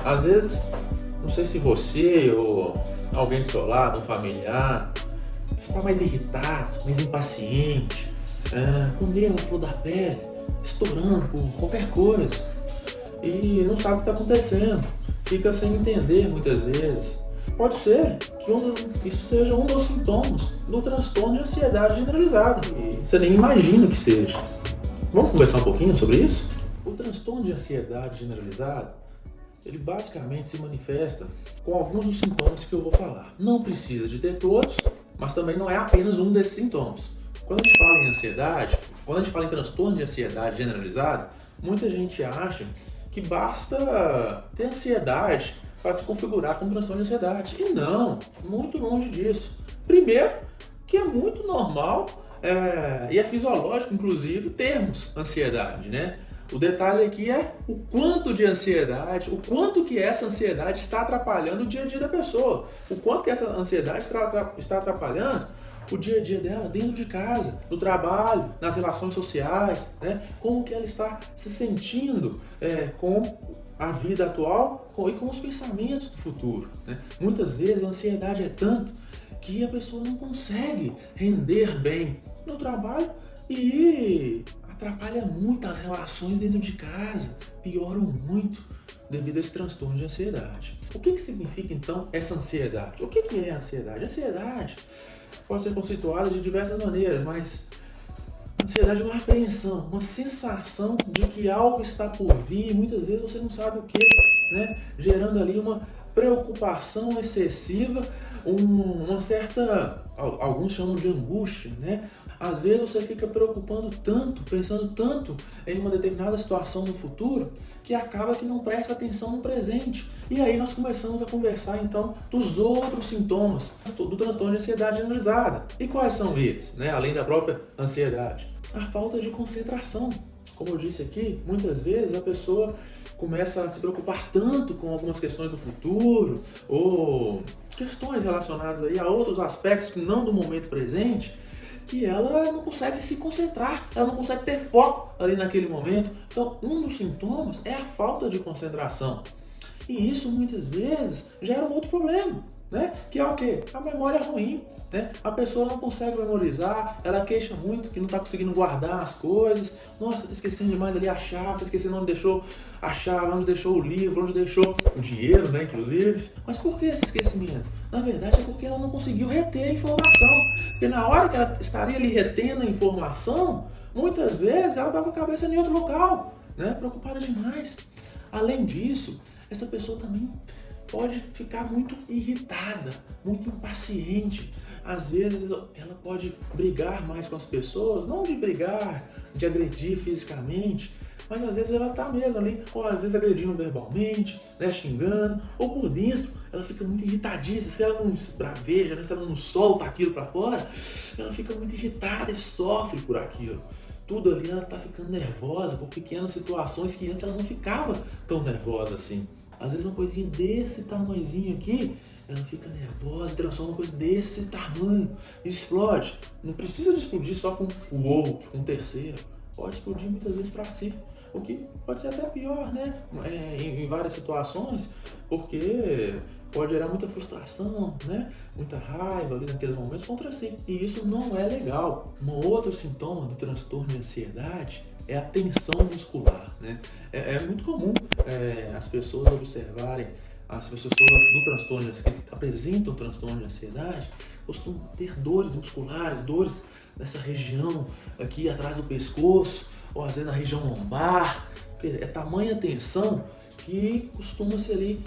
Às vezes, não sei se você ou alguém do seu lado, um familiar, está mais irritado, mais impaciente, com nervo à flor da pele, estourando por qualquer coisa e não sabe o que está acontecendo, fica sem entender muitas vezes. Pode ser que isso seja um dos sintomas do transtorno de ansiedade generalizada e você nem imagina que seja. Vamos conversar um pouquinho sobre isso? O transtorno de ansiedade generalizada, ele basicamente se manifesta com alguns dos sintomas que eu vou falar. Não precisa de ter todos, mas também não é apenas um desses sintomas. Quando a gente fala em ansiedade, quando a gente fala em transtorno de ansiedade generalizado, muita gente acha que basta ter ansiedade para se configurar como transtorno de ansiedade. E não, muito longe disso. Primeiro, que é muito normal e é fisiológico, inclusive, termos ansiedade, né? O detalhe aqui é o quanto de ansiedade, o quanto que essa ansiedade está atrapalhando o dia a dia da pessoa, o quanto que essa ansiedade está atrapalhando o dia a dia dela dentro de casa, no trabalho, nas relações sociais, né? Como que ela está se sentindo com a vida atual e com os pensamentos do futuro, né? Muitas vezes a ansiedade é tanto que a pessoa não consegue render bem no trabalho e atrapalha muito as relações dentro de casa, pioram muito devido a esse transtorno de ansiedade. O que significa então essa ansiedade? O que é a ansiedade? A ansiedade pode ser conceituada de diversas maneiras, mas a ansiedade é uma apreensão, uma sensação de que algo está por vir e muitas vezes você não sabe o que, né? Gerando ali uma preocupação excessiva, uma certa, alguns chamam de angústia, né? Às vezes você fica preocupando tanto, pensando tanto em uma determinada situação no futuro, que acaba que não presta atenção no presente. E aí nós começamos a conversar então dos outros sintomas do transtorno de ansiedade generalizada. E quais são eles, né? Além da própria ansiedade? A falta de concentração. Como eu disse aqui, muitas vezes a pessoa começa a se preocupar tanto com algumas questões do futuro ou questões relacionadas aí a outros aspectos que não do momento presente, que ela não consegue se concentrar, ela não consegue ter foco ali naquele momento. Então, um dos sintomas é a falta de concentração. E isso muitas vezes gera um outro problema, né? Que é o quê? A memória ruim, né? A pessoa não consegue memorizar, ela queixa muito que não está conseguindo guardar as coisas. Nossa, tá esquecendo demais ali a chave, tá esquecendo onde deixou a chave, onde deixou o livro, onde deixou o dinheiro, né? Inclusive. Mas por que esse esquecimento? Na verdade é porque ela não conseguiu reter a informação. Porque na hora que ela estaria ali retendo a informação, muitas vezes ela estava com a cabeça em outro local, né? Preocupada demais. Além disso, essa pessoa também pode ficar muito irritada, muito impaciente. Às vezes ela pode brigar mais com as pessoas, não de brigar, de agredir fisicamente, mas às vezes ela está mesmo ali, ou às vezes agredindo verbalmente, né, xingando, ou por dentro ela fica muito irritadíssima, se ela não esbraveja, né, se ela não solta aquilo para fora, ela fica muito irritada e sofre por aquilo. Tudo ali ela está ficando nervosa por pequenas situações que antes ela não ficava tão nervosa assim. Às vezes uma coisinha desse tamanhozinho aqui, ela fica nervosa, transforma uma coisa desse tamanho, explode. Não precisa de explodir só com o outro, com o terceiro. Pode explodir muitas vezes para si, o que pode ser até pior, né? Em várias situações, porque pode gerar muita frustração, né? Muita raiva ali naqueles momentos contra si. E isso não é legal. Um outro sintoma do transtorno de ansiedade é a tensão muscular, né? É muito comum as pessoas observarem, as pessoas do transtorno, que apresentam transtorno de ansiedade, costumam ter dores musculares, dores nessa região aqui atrás do pescoço, ou às vezes na região lombar. É tamanha tensão que costuma-se ali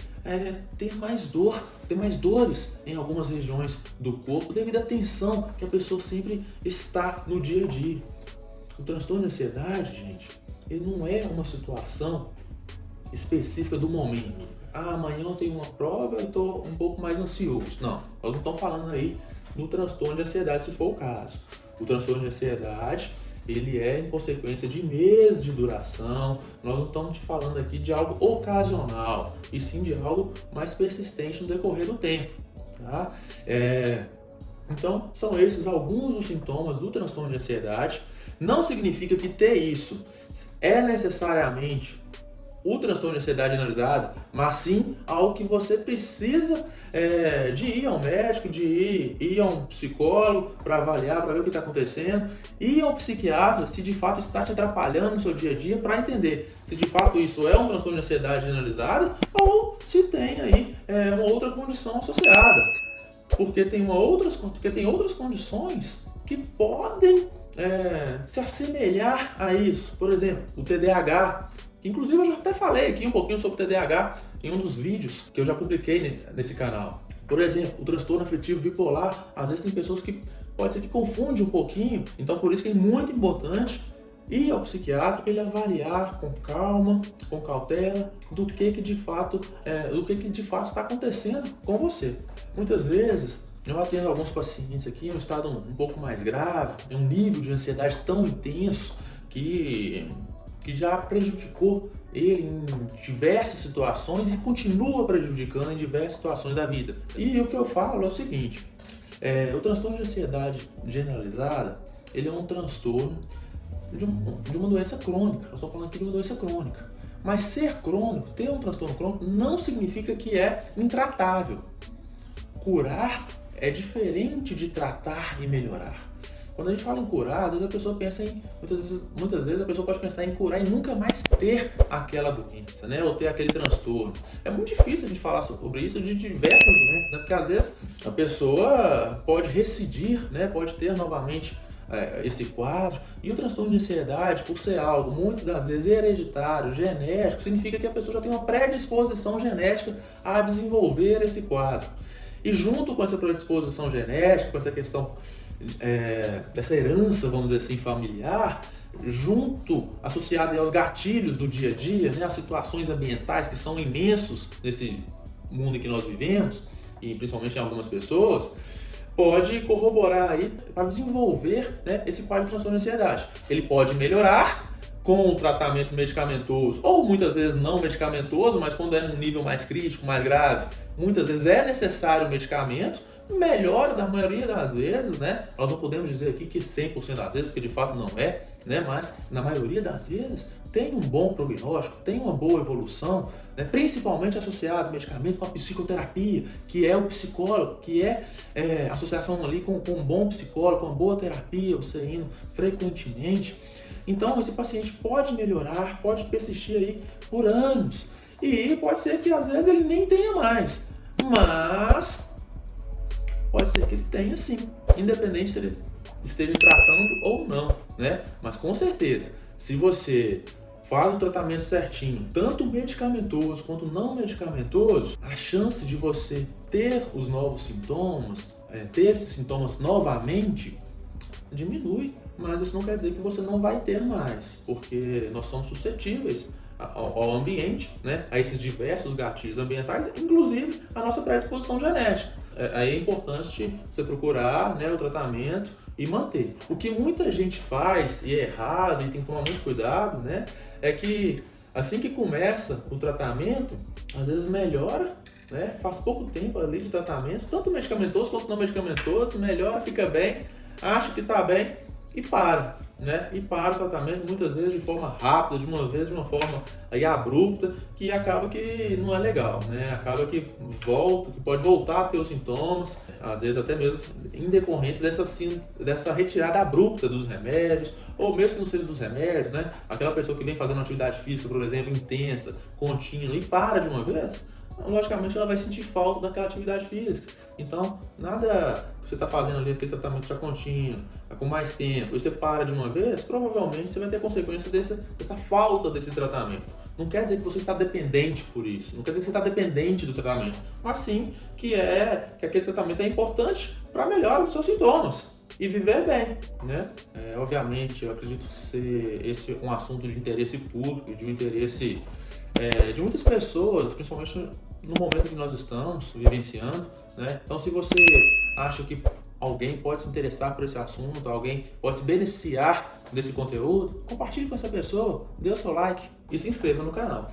ter mais dores em algumas regiões do corpo devido à tensão que a pessoa sempre está no dia a dia. O transtorno de ansiedade, gente, ele não é uma situação específica do momento. Amanhã eu tenho uma prova e estou um pouco mais ansioso. Não, nós não estamos falando aí do transtorno de ansiedade se for o caso. O transtorno de ansiedade, ele é em consequência de meses de duração. Nós não estamos falando aqui de algo ocasional, e sim de algo mais persistente no decorrer do tempo. Tá? Então, são esses alguns dos sintomas do transtorno de ansiedade. Não significa que ter isso é necessariamente o transtorno de ansiedade generalizada, mas sim algo que você precisa de ir ao médico, de ir a um psicólogo para avaliar, para ver o que está acontecendo, ir ao psiquiatra se de fato está te atrapalhando no seu dia a dia, para entender se de fato isso é um transtorno de ansiedade generalizada ou se tem aí uma outra condição associada. Porque tem outras condições que podem se assemelhar a isso. Por exemplo, o TDAH. Inclusive eu já até falei aqui um pouquinho sobre o TDAH em um dos vídeos que eu já publiquei nesse canal. Por exemplo, o transtorno afetivo bipolar, às vezes tem pessoas que pode ser que confunde um pouquinho, então por isso que é muito importante ir ao psiquiatra para ele avaliar com calma, com cautela, do que de fato está acontecendo com você. Muitas vezes eu atendo alguns pacientes aqui em um estado um pouco mais grave, em um nível de ansiedade tão intenso que já prejudicou ele em diversas situações e continua prejudicando em diversas situações da vida. E o que eu falo é o seguinte, o transtorno de ansiedade generalizada, ele é um transtorno de uma doença crônica. Eu estou falando aqui de uma doença crônica. Mas ser crônico, ter um transtorno crônico, não significa que é intratável. Curar é diferente de tratar e melhorar. Quando a gente fala em curar, às vezes a pessoa pensa muitas vezes a pessoa pode pensar em curar e nunca mais ter aquela doença, né? Ou ter aquele transtorno. É muito difícil a gente falar sobre isso de diversas doenças, né? Porque às vezes a pessoa pode recidir, né? Pode ter novamente esse quadro. E o transtorno de ansiedade, por ser algo muitas das vezes hereditário, genético, significa que a pessoa já tem uma predisposição genética a desenvolver esse quadro. E junto com essa predisposição genética, com essa questão dessa herança, vamos dizer assim, familiar, junto, associada aos gatilhos do dia a dia, né, as situações ambientais que são imensos nesse mundo em que nós vivemos, e principalmente em algumas pessoas, pode corroborar aí para desenvolver, né, esse quadro de transtorno de ansiedade. Ele pode melhorar com o tratamento medicamentoso, ou muitas vezes não medicamentoso, mas quando é num nível mais crítico, mais grave, muitas vezes é necessário o medicamento, melhora da maioria das vezes, né? Nós não podemos dizer aqui que 100% das vezes, porque de fato não é, né? Mas na maioria das vezes tem um bom prognóstico, tem uma boa evolução, né? Principalmente associado ao medicamento com a psicoterapia, que é o psicólogo, que é associação ali com um bom psicólogo, com uma boa terapia, você indo frequentemente. Então esse paciente pode melhorar, pode persistir aí por anos e pode ser que às vezes ele nem tenha mais, mas pode ser que ele tenha sim, independente se ele esteja tratando ou não, né? Mas com certeza, se você faz o tratamento certinho, tanto medicamentoso quanto não medicamentoso, a chance de você ter os novos sintomas, ter esses sintomas novamente, diminui. Mas isso não quer dizer que você não vai ter mais, porque nós somos suscetíveis ao ambiente, né? A esses diversos gatilhos ambientais, inclusive a nossa predisposição genética. Aí é importante você procurar, né, o tratamento e manter. O que muita gente faz, e é errado, e tem que tomar muito cuidado, né, é que assim que começa o tratamento, às vezes melhora, né, faz pouco tempo ali de tratamento, tanto medicamentoso quanto não medicamentoso, melhora, fica bem, acha que está bem, e para, né? E para o tratamento muitas vezes de forma rápida, de uma vez de uma forma aí abrupta, que acaba que não é legal, né? Acaba que pode voltar a ter os sintomas, às vezes até mesmo em decorrência dessa retirada abrupta dos remédios, ou mesmo que não seja dos remédios, né? Aquela pessoa que vem fazendo atividade física, por exemplo, intensa, contínua, e para de uma vez, logicamente ela vai sentir falta daquela atividade física. Então, nada que você está fazendo ali, aquele tratamento já contínuo, com mais tempo, e você para de uma vez, provavelmente você vai ter consequência dessa falta desse tratamento. Não quer dizer que você está dependente por isso, não quer dizer que você está dependente do tratamento, mas sim que aquele tratamento é importante para a melhora dos seus sintomas e viver bem, né? Obviamente, eu acredito ser esse um assunto de interesse público, de um interesse de muitas pessoas, principalmente no momento que nós estamos vivenciando, né? Então, se você acha que alguém pode se interessar por esse assunto, alguém pode se beneficiar desse conteúdo, compartilhe com essa pessoa, dê o seu like e se inscreva no canal.